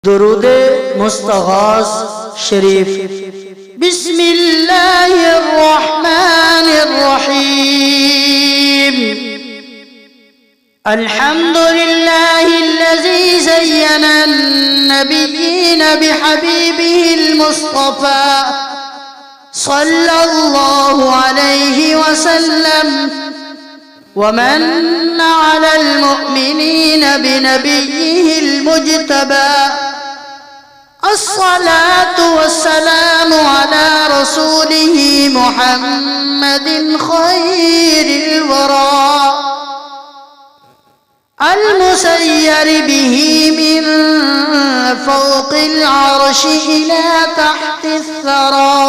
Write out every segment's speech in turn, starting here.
درود مستغاث شريف. بسم الله الرحمن الرحيم. الحمد لله الذي زين النبيين بحبيبه المصطفى صلى الله عليه وسلم، ومن على المؤمنين بنبيه المجتبى. الصلاة والسلام على رسوله محمد خير الورى، المسير به من فوق العرش إلى تحت الثرى.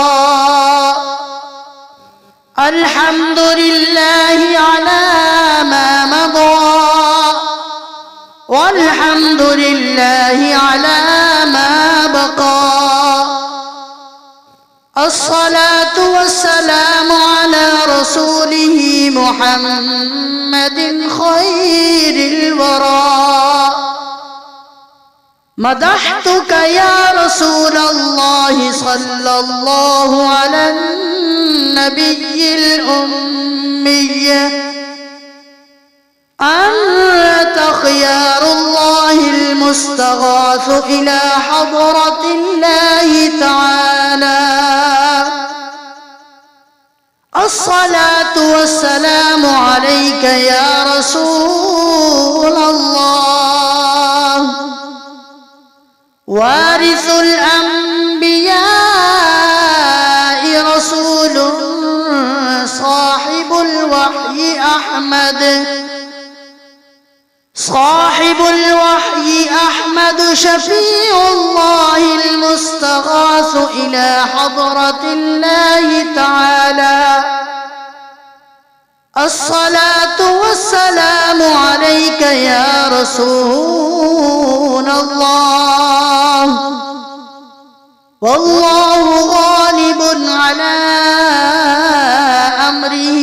الحمد لله على ما مضى، والحمد لله على ما بقى. الصلاة والسلام على رسوله محمد خير الورى. مدحتك يا رسول الله صلى الله على النبي الأمي، أنت خيار الله المستغاث إلى حضرة الله تعالى. الصلاة والسلام عليك يا رسول الله، وارث الأنبياء رسول صاحب الوحي أحمد، صاحب الوحي أحمد شفيع الله المستغاث إلى حضرة الله تعالى. الصلاة والسلام عليك يا رسول الله، والله غالب على أمره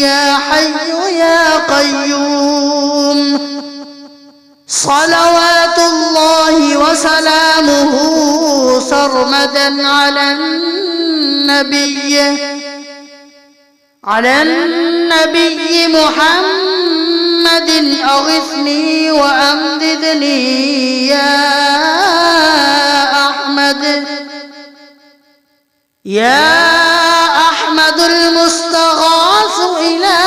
يا حي يا قيوم. صلوات الله وسلامه سرمدا على النبي محمد. أغثني وأمددني يا أحمد، يا أحمد المستغاث إلى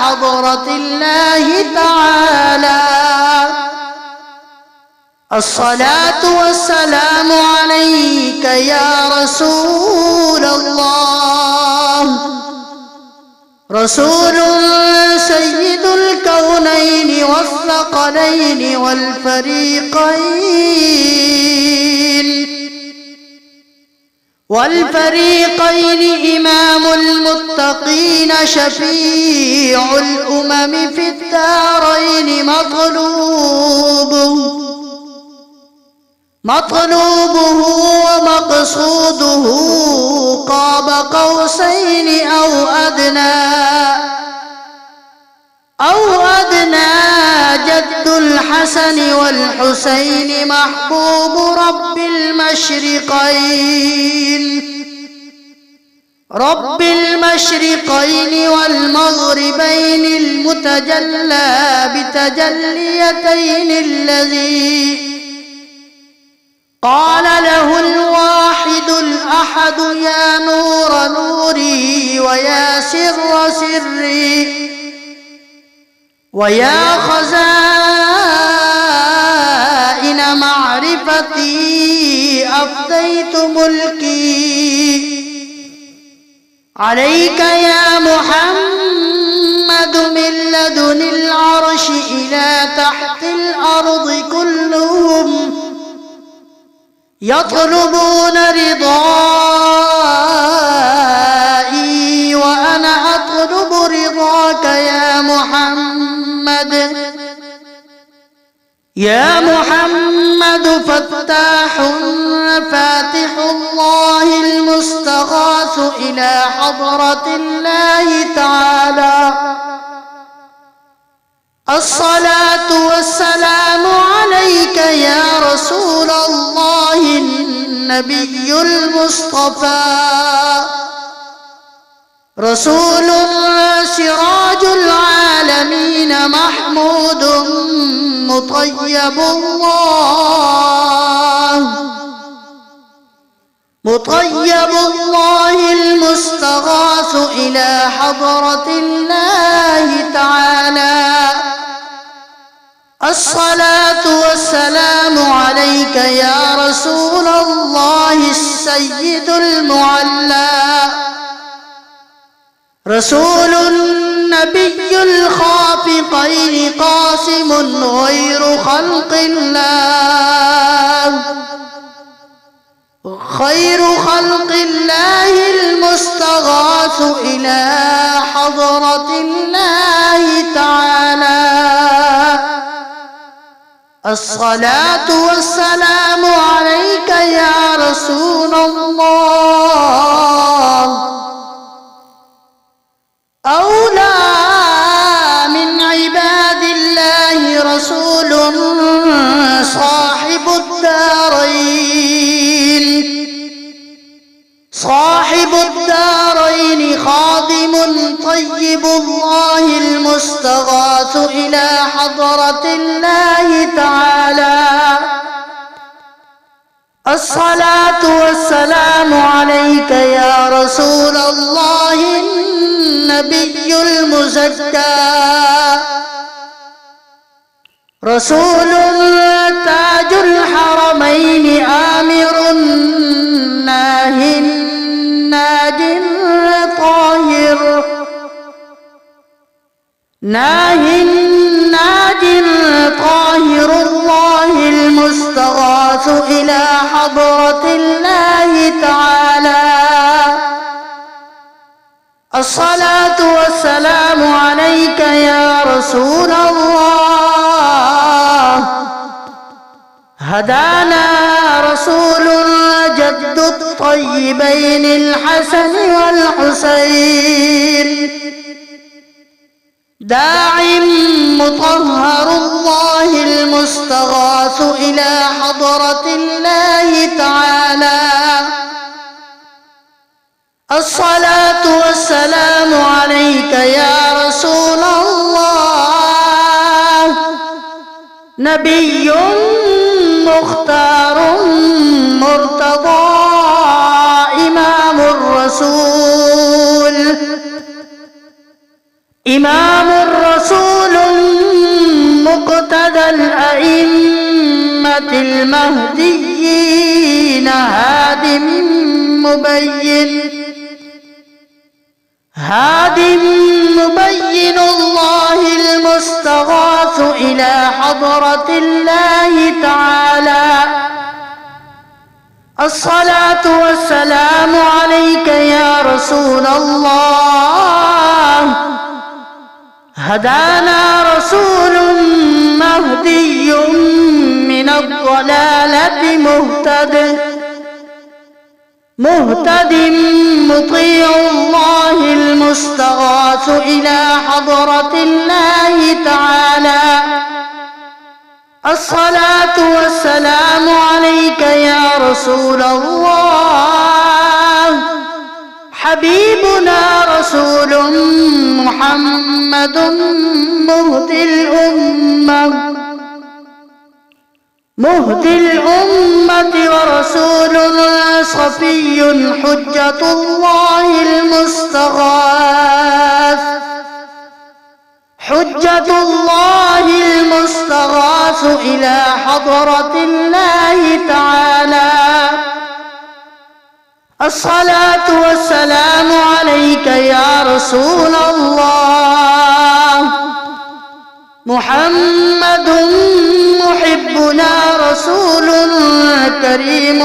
حضرة الله تعالى. الصلاة والسلام عليك يا رسول الله، رسول سيد الكونين والثقلين والفريقين إمام المتقين شفيع الأمم في الدارين. مطلوبه ومقصوده قاب قوسين أو أدنى. جد الحسن والحسين محبوب رب المشرقين والمغربين، المتجلى بتجليتين الذي قال له الواحد الأحد يا نور نوري ويا سر سري ويا خزائن معرفتي أفديت ملكي. عليك يا محمد من لدن العرش إلى تحت الأرض كلهم يطلبون رضائي وأنا أطلب رضاك يا محمد. يا محمد فاتح الله المستغاث إلى حضرة الله تعالى. الصلاة والسلام عليك يا رسول الله النبي المصطفى، رسول سراج العالمين محمود مطيب الله المستغاث إلى حضرة الله تعالى. الصلاة والسلام عليك يا رسول الله السيد المعلى، رسول النبي الخافقين قاسم غير خلق الله، خير خلق الله المستغاث إلى حضرة الله تعالى. الصلاة والسلام عليك يا رسول الله، أولى من عباد الله رسول صاحب الدارين خادم طيب الله المستغاث إلى حضرة الله تعالى. الصلاة والسلام عليك يا رسول الله النبي المزكى، رسول تاج الحرمين آمر ناه ناج طاهر، ناه ناج طاهر الله المستغاث إلى حضرة الله تعالى. الصلاة والسلام عليك يا رسول الله، هدانا رسول جد الطيبين الحسن والحسين، داع مطهر الله المستغاث إلى حضرة الله تعالى. الصلاة والسلام عليك يا رسول الله، نبي مختار مرتضى إمام الرسول مقتدى الأئمة المهديين، هادم مبين الله المستغاث إلى حضرة الله تعالى. الصلاة والسلام عليك يا رسول الله، هدانا رسول مهدي من الضلالة مهتد مطيع الله المستغاث إلى حضرة الله تعالى. الصلاة والسلام عليك يا رسول الله، حبيبنا رسول محمد مهدي الأمة ورسول صفي حجة الله المستغاث إلى حضرة الله تعالى. الصلاة والسلام عليك يا رسول الله، محمد محبنا رسول كريم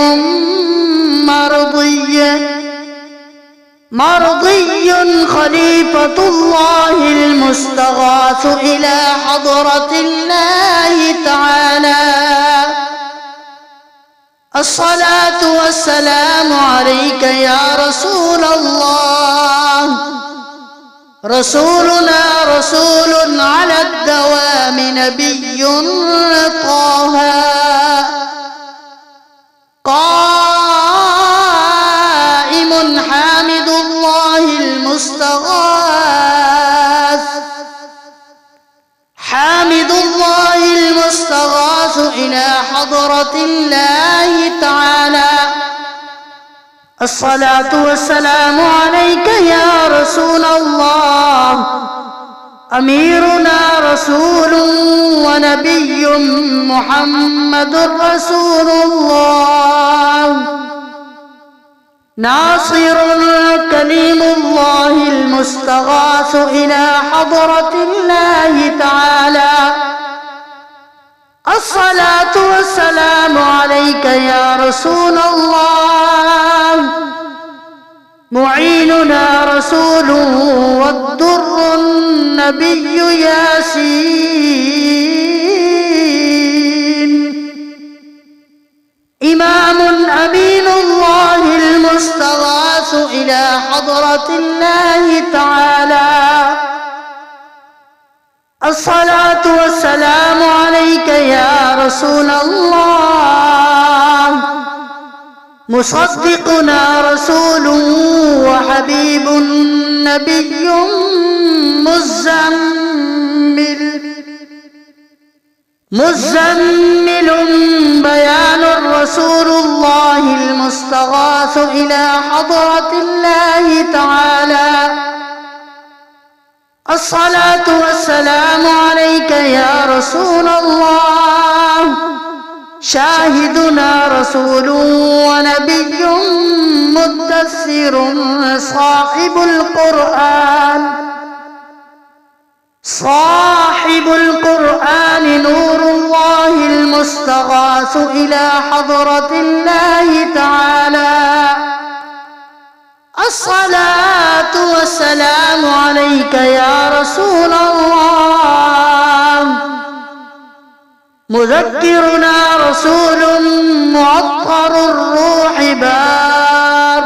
مرضي خليفة الله المستغاث إلى حضرة الله تعالى. الصلاة والسلام عليك يا رسول الله، رسولنا رسول على الدوام نبي طه، المستغاث حامد الله المستغاث إلى حضرة الله تعالى. الصلاة والسلام عليك يا رسول الله، أميرنا رسول ونبي محمد رسول الله، ناصر كليم الله المستغاث إلى حضرة الله تعالى. الصلاة والسلام عليك يا رسول الله، معيننا رسول والدر النبي ياسين، إمام أمين الله المستغاث إلى حضرة الله تعالى. الصلاة والسلام عليك يا رسول الله، مصدقنا رسول وحبيب نبي مزمل بيان رسول الله المستغاث إلى حضرة الله تعالى. الصلاة والسلام عليك يا رسول الله، شاهدنا رسول ونبي مدثر صاحب القرآن نور الله المستغاث إلى حضرة الله تعالى. الصلاة والسلام عليك يا رسول الله، مذكرنا رسول معطر الروح بار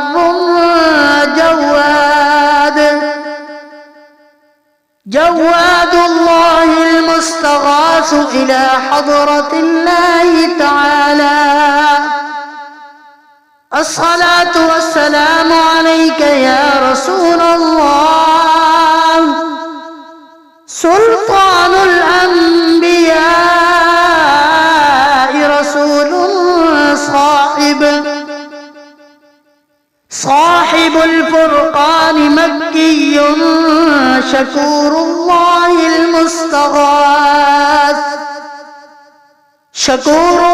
جواد الله المستغاث إلى حضرة الله تعالى. الصلاة والسلام عليك يا رسول الله، سلطان الأنبياء رسول صاحب الفرقان مكي شكور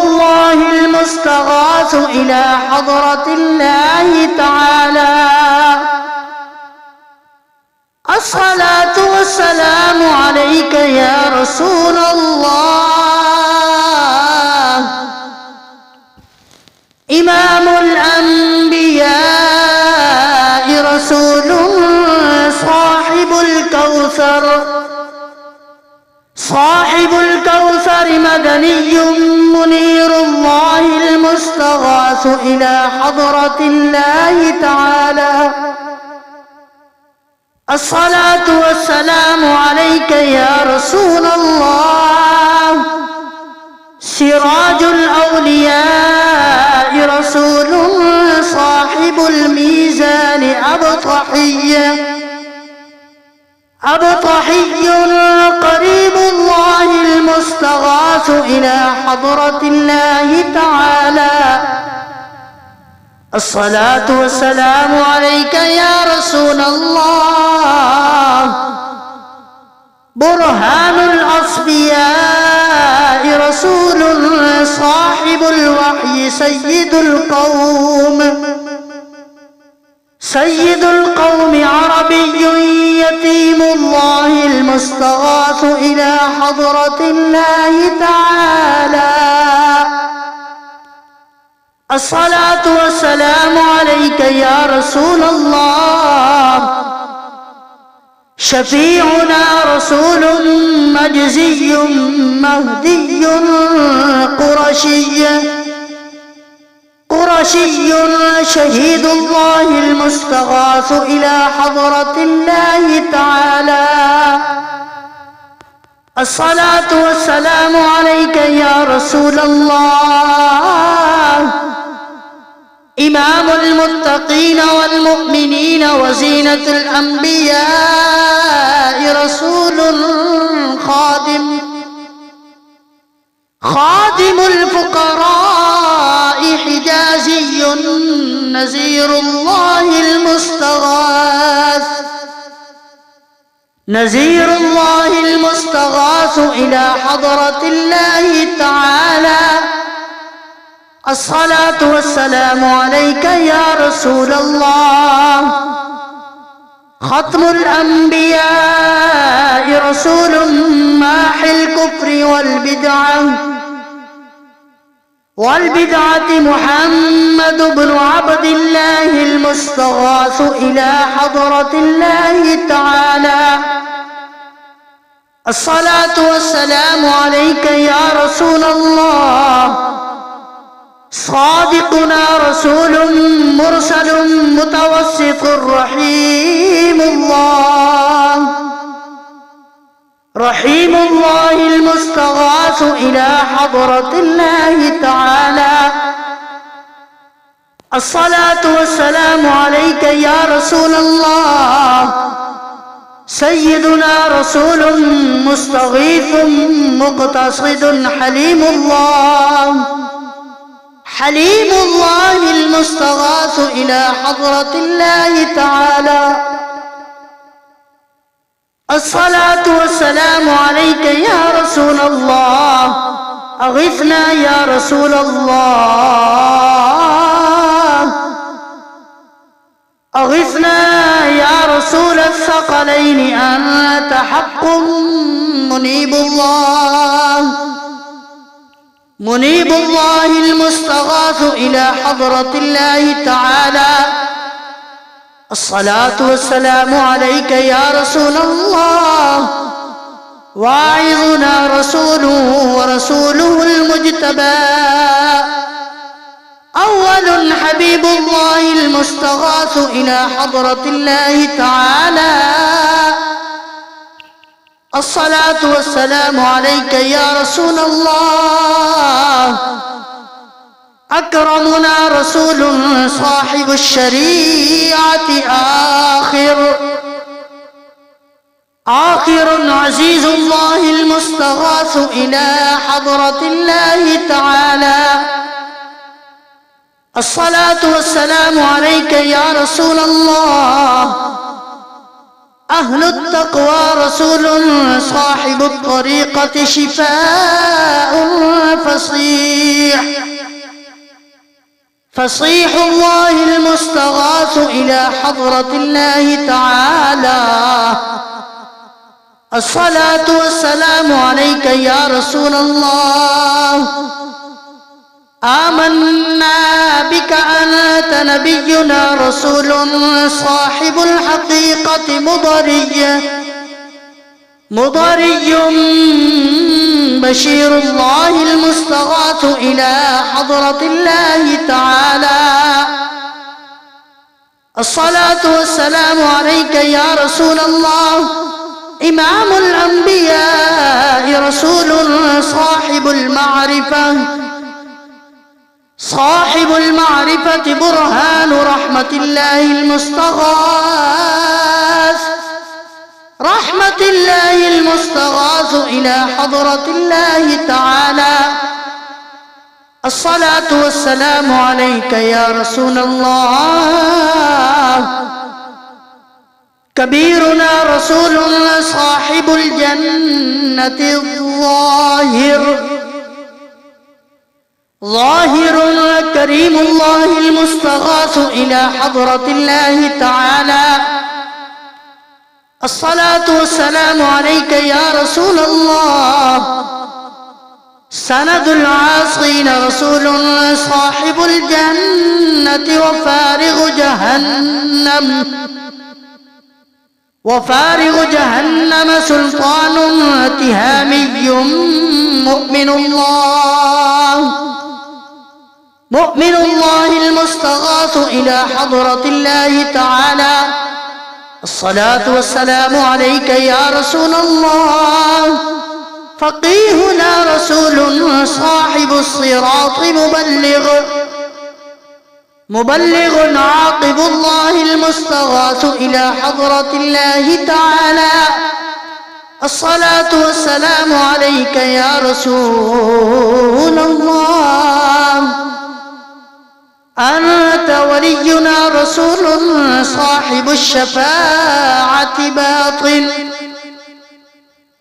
الله المستغاث إلى حضرة الله تعالى. الصلاة والسلام عليك يا رسول الله، إمام الأنبياء رسول صاحب الكوثر مدني منير الله المستغاث إلى حضرة الله تعالى. الصلاة والسلام عليك يا رسول الله، سراج الأولياء رسول صاحب الميزان أبطحي قريب الله المستغاث إلى حضرة الله تعالى. الصلاة والسلام عليك يا رسول الله، برهان الأصفياء رسول صاحب الوحي سيد القوم عربي يتيم الله المستغاث إلى حضرة الله تعالى. الصلاة والسلام عليك يا رسول الله، شفيعنا رسول مجزي مهدي قرشي شهيد الله المستغاث إلى حضرة الله تعالى. الصلاة والسلام عليك يا رسول الله، إمام المتقين والمؤمنين وزينة الأنبياء رسول خادم الفقراء حجازي نذير الله المستغاث إلى حضرة الله تعالى. الصلاة والسلام عليك يا رسول الله. ختم الأنبياء رسول ماحي الكفر والبدعة محمد بن عبد الله المستغاث إلى حضرة الله تعالى. الصلاة والسلام عليك يا رسول الله. صادقنا رسول مرسل متوسط رحيم الله المستغاث إلى حضرة الله تعالى. الصلاة والسلام عليك يا رسول الله. سيدنا رسول مستغيث مقتصد حليم الله المستغاث إلى حضرة الله تعالى. الصلاة والسلام عليك يا رسول الله. أغثنا يا رسول الله. أغثنا يا رسول الثقلين أنت حق منيب الله المستغاث إلى حضرة الله تعالى. الصلاة والسلام عليك يا رسول الله. واعظنا رسوله ورسوله المجتبى. أول حبيب الله المستغاث إلى حضرة الله تعالى. الصلاة والسلام عليك يا رسول الله. أكرمنا رسول صاحب الشريعة آخر عزيز الله المستغاث إلى حضرة الله تعالى. الصلاة والسلام عليك يا رسول الله. أهل التقوى رسول صاحب الطريقة شفاء فصيح الله المستغاث إلى حضرة الله تعالى. الصلاة والسلام عليك يا رسول الله. آمنا بك أنت نبينا رسول صاحب الحقيقة مضري بشير الله المستغاث إلى حضرة الله تعالى. الصلاة والسلام عليك يا رسول الله. إمام الأنبياء رسول صاحب المعرفة برهان رحمة الله المستغاث إلى حضرة الله تعالى. الصلاة والسلام عليك يا رسول الله. كبيرنا رسول صاحب الجنة ظاهر كريم الله المستغاث إلى حضرة الله تعالى. الصلاة والسلام عليك يا رسول الله. سند العاصين رسول صاحب الجنة وفارغ جهنم سلطان تهامي مؤمن الله المستغاث إلى حضرة الله تعالى. الصلاة والسلام عليك يا رسول الله. فقيهنا رسول صاحب الصراط مبلغ عاقب الله المستغاث إلى حضرة الله تعالى. الصلاة والسلام عليك يا رسول الله، أنت ولينا رسول صاحب الشفاعة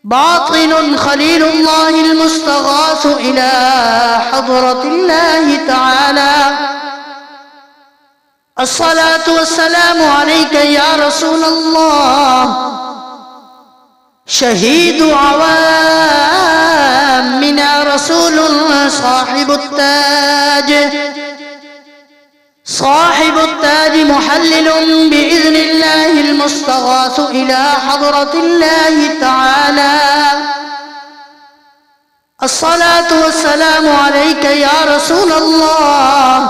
باطن خليل الله المستغاث إلى حضرة الله تعالى. الصلاة والسلام عليك يا رسول الله، شهيد عوامنا رسول صاحب التاج محلل بإذن الله المستغاث إلى حضرة الله تعالى. الصلاة والسلام عليك يا رسول الله،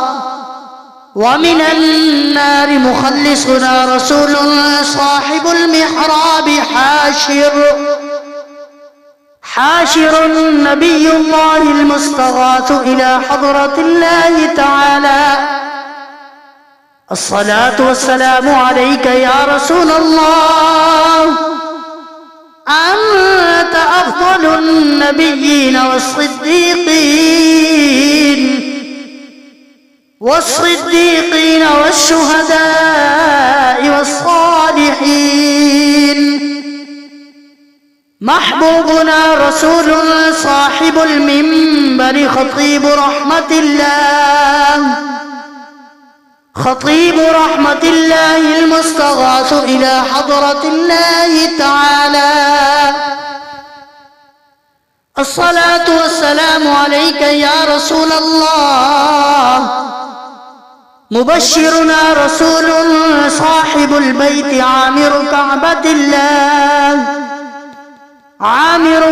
ومن النار مخلصنا رسول صاحب المحراب حاشر نبي الله المستغاث إلى حضرة الله تعالى. الصلاة والسلام عليك يا رسول الله، أنت أفضل النبيين والصديقين والشهداء والصالحين. محبوبنا رسول صاحب المنبر خطيب رحمة الله المستغاث إلى حضرة الله تعالى. الصلاة والسلام عليك يا رسول الله، مبشرنا رسول صاحب البيت عامر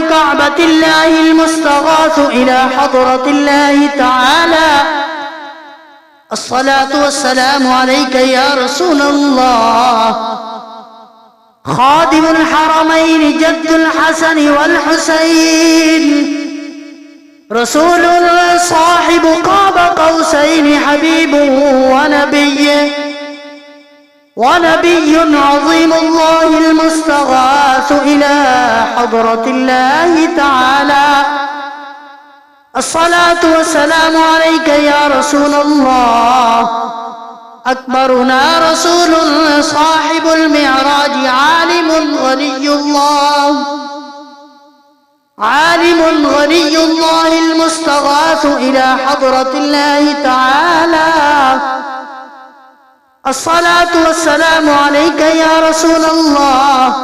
كعبة الله المستغاث إلى حضرة الله تعالى. الصلاة والسلام عليك يا رسول الله، خادم الحرمين جد الحسن والحسين، رسول صاحب قاب قوسين حبيب ونبي عظيم الله المستغاث إلى حضرة الله تعالى. الصلاة والسلام عليك يا رسول الله، أكبرنا رسول صاحب المعراج عالم غني الله المستغاث إلى حضرة الله تعالى. الصلاة والسلام عليك يا رسول الله،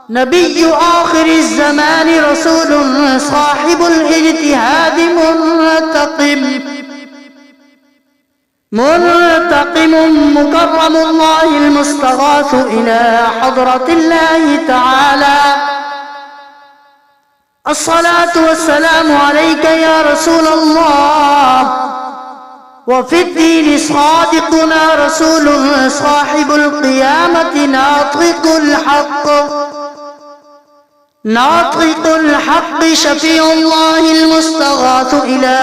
نبي آخر الزمان رسول صاحب الاجتهاد منتقم مكرم الله المستغاث إلى حضرة الله تعالى. الصلاة والسلام عليك يا رسول الله، وفي الدين صادقنا رسول صاحب القيامة ناطق الحق شفيع الله المستغاث إلى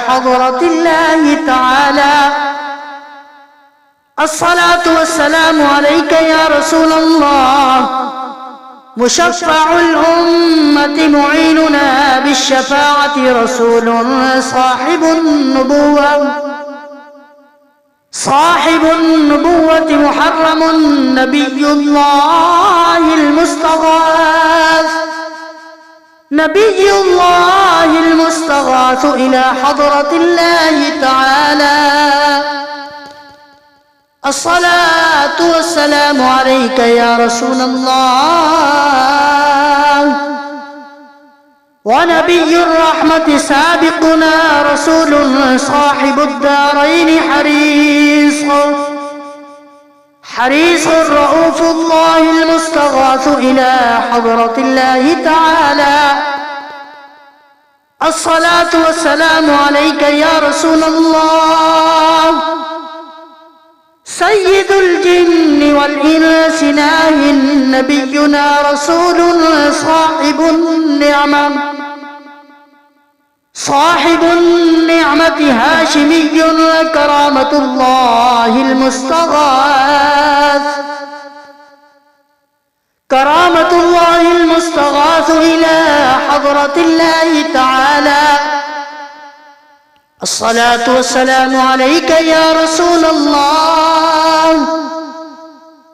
حضرة الله تعالى. الصلاة والسلام عليك يا رسول الله، مشفع الأمة معيننا بالشفاعة رسول صاحب النبوة محرم نبي الله المستغاث إلى حضرة الله تعالى. الصلاة والسلام عليك يا رسول الله، ونبي الرحمة سابقنا رسول صاحب الدارين حريص رؤوف الله المستغاث إلى حضرة الله تعالى. الصلاة والسلام عليك يا رسول الله، سيد الجن والإنس ناه نبينا رسول صاحب النعمة هاشمي كرامة كرامة الله المستغاث، كرامة الله المستغاث إلى حضرة الله تعالى. الصلاة والسلام عليك يا رسول الله،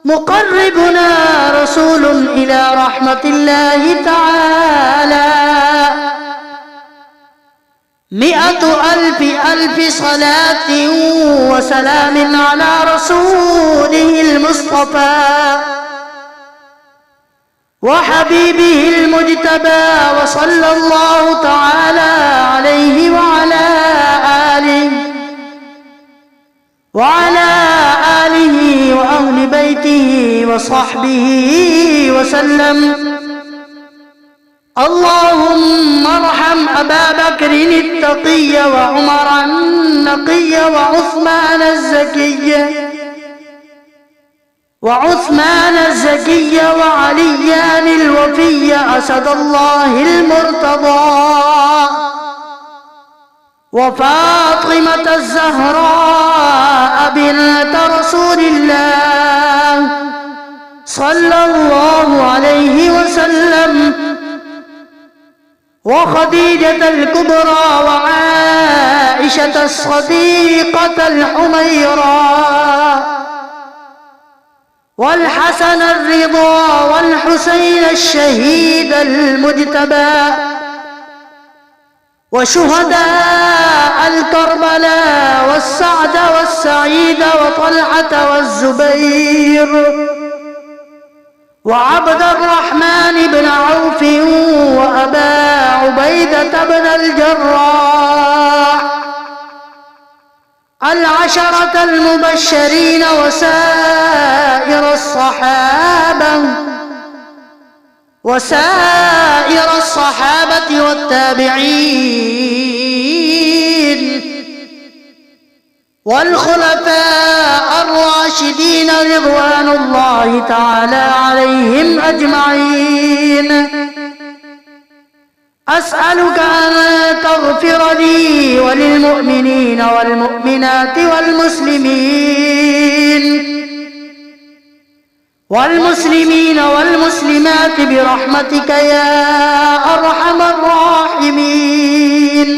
مقربنا رسول إلى رحمة الله تعالى. 100,000 صلاة وسلام على رسوله المصطفى وحبيبه المجتبى، وصلى الله تعالى عليه وعلى آله وأهل بيته وصحبه وسلم. اللهم ارحم أبا بكر التقي وعمر النقي وعثمان الزكي وعليان الوفي أسد الله المرتضى، وفاطمة الزهراء بنت رسول الله صلى الله عليه وسلم، وخديجة الكبرى وعائشة الصديقة الحميراء، والحسن الرضا والحسين الشهيد المجتبى، وشهداء الكربلاء والسعد والسعيد وطلحة والزبير وعبد الرحمن بن عوف وأبا عبيدة بن الجراح، العشرة المبشرين وسائر الصحابة والتابعين والخلفاء الراشدين رضوان الله تعالى عليهم أجمعين. أسألك أن تغفر لي وللمؤمنين والمؤمنات والمسلمين والمسلمات برحمتك يا أرحم الراحمين.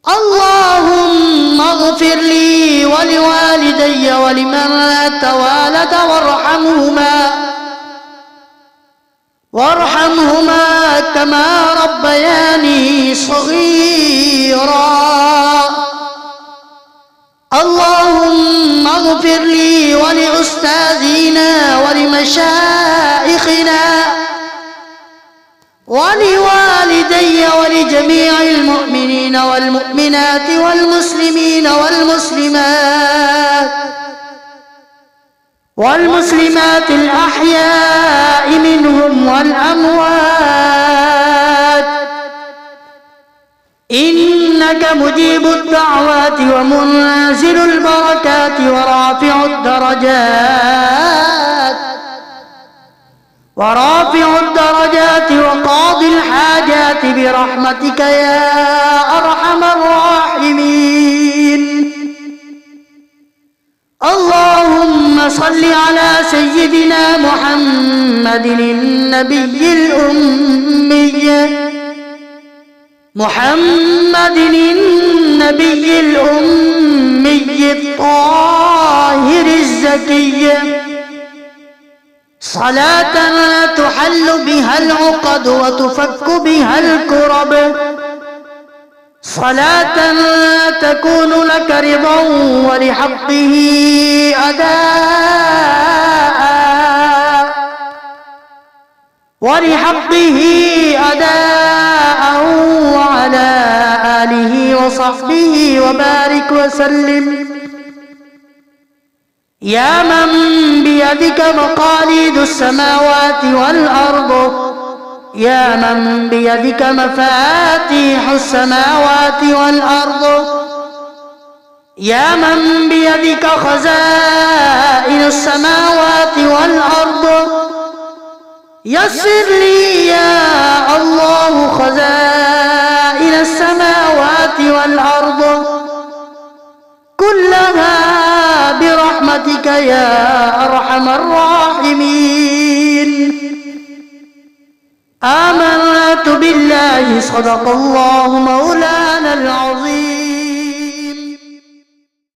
اللهم اغفر لي ولوالدي ولمن توالد وارحمهما كما ربياني صغيرا. اللهم اغفر لي ولأستاذنا ولمشايخنا ولوالدي ولجميع المؤمنين والمؤمنات والمسلمين والمسلمات الأحياء منهم والأموات، إنك مجيب الدعوات ومنزل البركات ورافع الدرجات وقاضي الحاجات برحمتك يا أرحم الراحمين. اللهم صل على سيدنا محمد النبي الأمي الطاهر الزكي، صلاة تحل بها العقد وتفك بها الكرب، صلاة تكون لك رضا ولحقه أداء وعلى آله وصحبه وبارك وسلم. يا من بيدك مقاليد السماوات والأرض، يا من بيدك مفاتيح السماوات والأرض، يا من بيدك خزائن السماوات والأرض، يسر لي يا الله خزائن السماوات والأرض، يا أرحم الراحمين. آمنت بالله صدق الله مولانا العظيم.